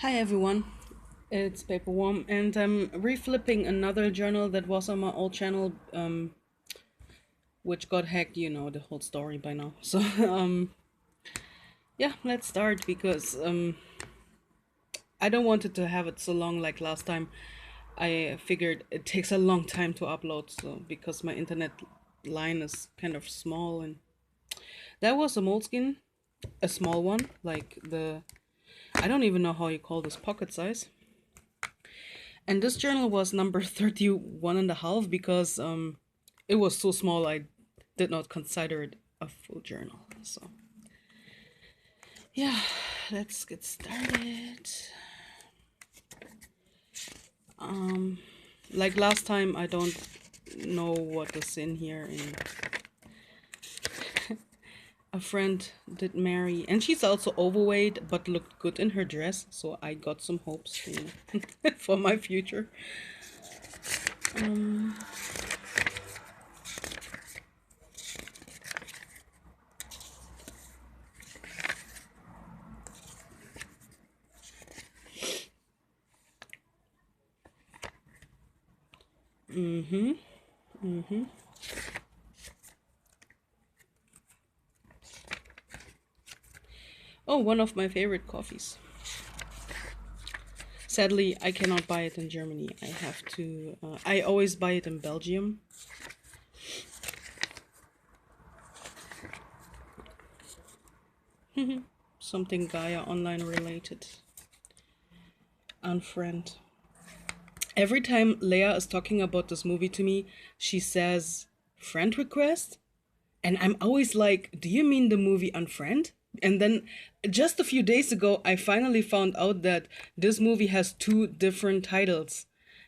Hi everyone, it's Paperworm, and I'm reflipping another journal that was on my old channel, which got hacked. You know the whole story by now. So, yeah, let's start because I don't want it to have it so long like last time. I figured it takes a long time to upload, so because my internet line is kind of small, and that was a Moleskine, a small one, like the I don't even know how you call this pocket size. And this journal was number 31 and a half because it was so small I did not consider it a full journal. So, yeah, let's get started. Like last time, I don't know what is in here. And a friend did marry, and she's also overweight but looked good in her dress. So I got some hopes, for my future. Oh, one of my favorite coffees. Sadly, I cannot buy it in Germany. I have to. I always buy it in Belgium. Something Gaia online related. Unfriend. Every time Leia is talking about this movie to me, she says friend request, and I'm always like, "Do you mean the movie Unfriend?" And then just a few days ago, I finally found out that this movie has two different titles.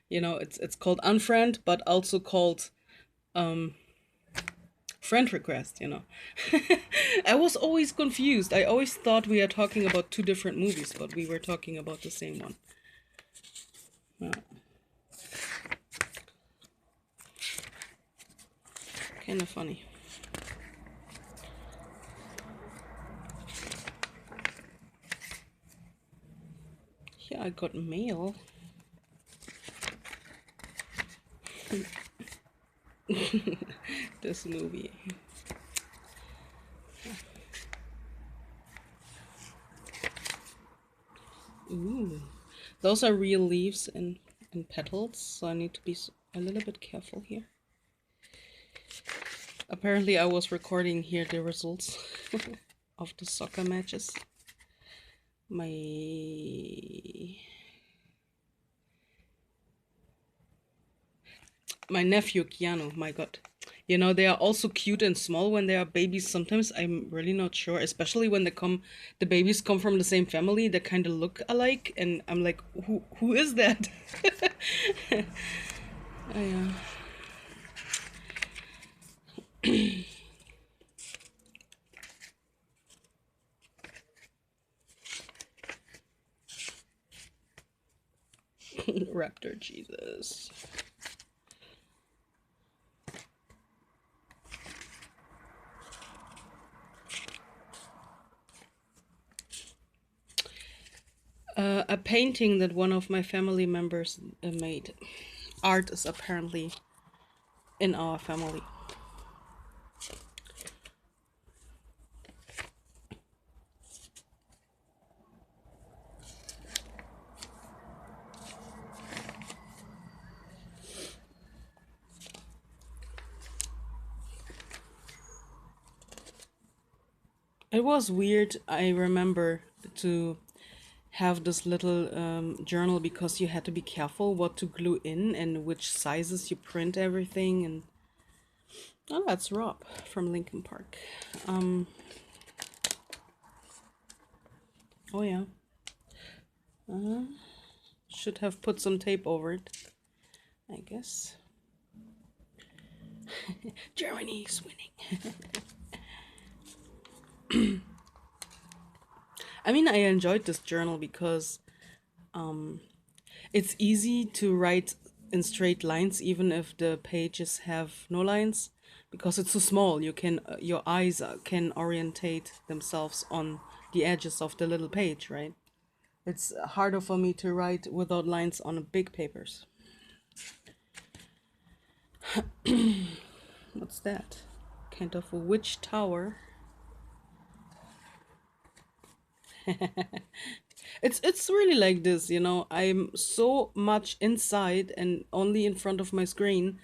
You know, it's called Unfriend, but also called friend request, I was always confused. I always thought we are talking about two different movies, but we were talking about the same one. Yeah, kind of funny. Yeah, I got mail. This movie. Ooh, those are real leaves and petals, so I need to be a little bit careful here. Apparently, I was recording here the results of the soccer matches. My my nephew Keanu, my god. You know, they are also cute and small when they are babies. Sometimes I'm really not sure, especially when the babies come from the same family, they kind of look alike, and I'm like, who is that? Oh, yeah. Raptor Jesus. A painting that one of my family members made. Art is apparently in our family. It was weird. I remember to have this little journal because you had to be careful what to glue in and which sizes you print everything. And oh, that's Rob from Lincoln Park. Um, oh yeah, should have put some tape over it, I guess. Germany's winning. I mean, I enjoyed this journal because it's easy to write in straight lines, even if the pages have no lines, because it's so small. You can your eyes can orientate themselves on the edges of the little page, right? It's harder for me to write without lines on big papers. What's that? Kind of a witch tower. It's really like this, you know. I'm so much inside and only in front of my screen,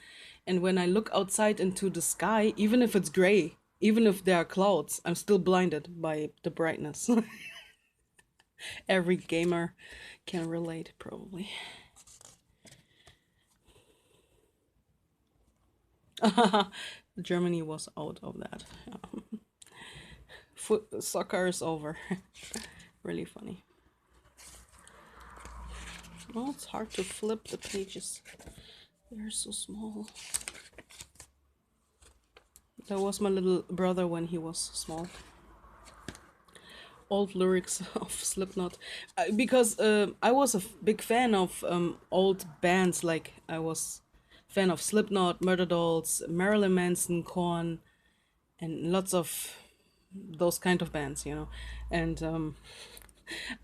and when I look outside into the sky, even if it's gray, even if there are clouds, I'm still blinded by the brightness. Every gamer can relate, probably. Germany was out of that. Soccer is over. Really funny. Oh, it's hard to flip the pages. They're so small. That was my little brother when he was small. Old lyrics of Slipknot. Because I was a big fan of old bands. Like, I was fan of Slipknot, Murder Dolls, Marilyn Manson, Korn, and lots of those kind of bands, you know. And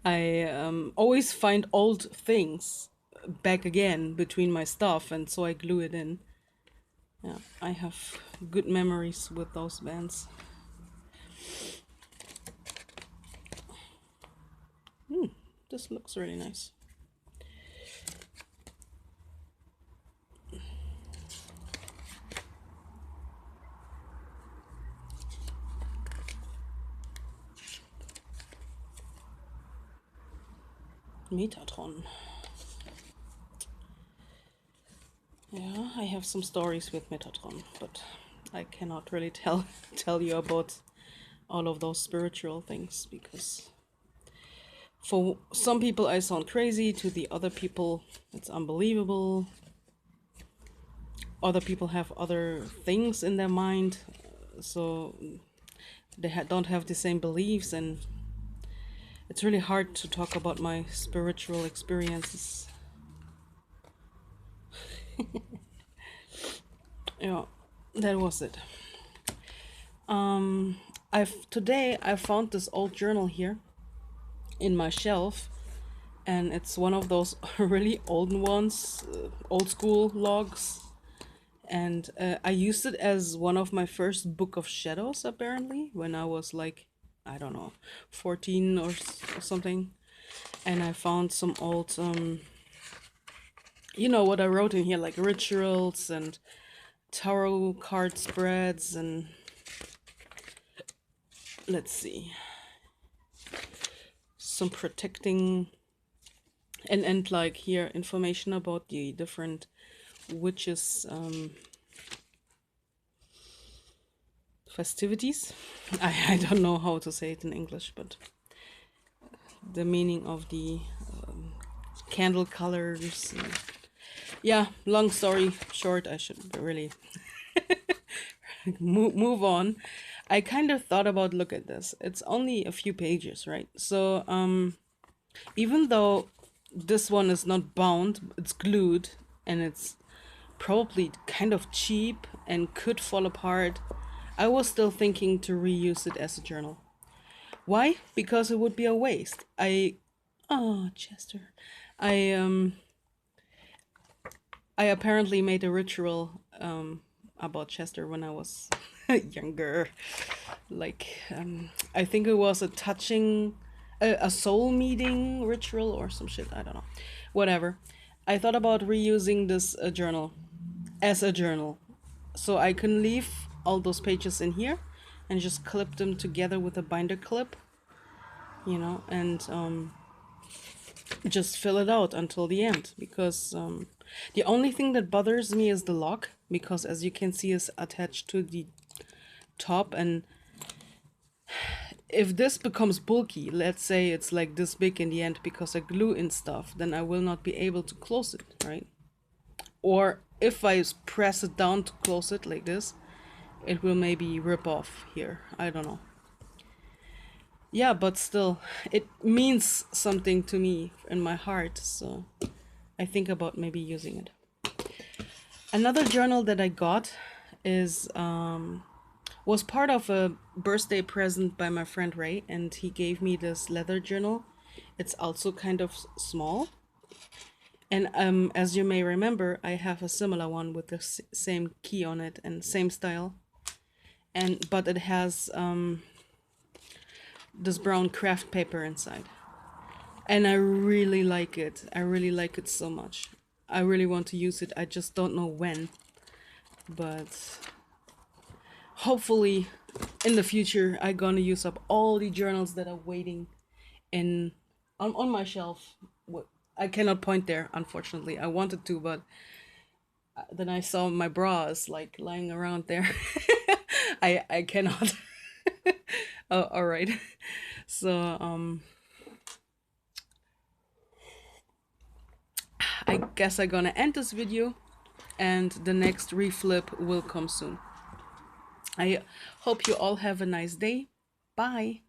I always find old things back again between my stuff, and so I glue it in. Yeah, I have good memories with those bands. This looks really nice. Metatron. Yeah, I have some stories with Metatron, but I cannot really tell you about all of those spiritual things, because for some people I sound crazy, to the other people it's unbelievable. Other people have other things in their mind, so they don't have the same beliefs, and it's really hard to talk about my spiritual experiences. Yeah, that was it. I found this old journal here in my shelf, and it's one of those really old ones, old school logs. And I used it as one of my first book of shadows, apparently, when I was like, I don't know, 14 or something. And I found some old, you know, what I wrote in here, like rituals and tarot card spreads, and let's see, some protecting, and like here, information about the different witches festivities. I don't know how to say it in English, but the meaning of the candle colors. Yeah, long story short, I should really move on. I kind of thought about, look at this. It's only a few pages, right? So even though this one is not bound, it's glued, and it's probably kind of cheap and could fall apart, I was still thinking to reuse it as a journal. Why? Because it would be a waste. Oh, Chester. I I apparently made a ritual about Chester when I was younger. Like, I think it was a touching, a soul meeting ritual or some shit. I don't know. Whatever. I thought about reusing this journal as a journal. So I can leave all those pages in here and just clip them together with a binder clip, you know, and just fill it out until the end, because the only thing that bothers me is the lock, because as you can see, is attached to the top, and if this becomes bulky, let's say it's like this big in the end because I glue in stuff, then I will not be able to close it, right? Or if I press it down to close it like this, it will maybe rip off here. I don't know. Yeah, but still, it means something to me in my heart, so I think about maybe using it. Another journal that I got is was part of a birthday present by my friend Ray, and he gave me this leather journal. It's also kind of small. And as you may remember, I have a similar one with the same key on it and same style. And but it has this brown craft paper inside. And I really like it. I really like it so much. I really want to use it. I just don't know when. But hopefully in the future I'm gonna use up all the journals that are waiting in on my shelf. I cannot point there, unfortunately. I wanted to, but then I saw my bras like lying around there. I cannot. Oh, all right. So I guess I'm gonna end this video, and the next reflip will come soon. I hope you all have a nice day. Bye.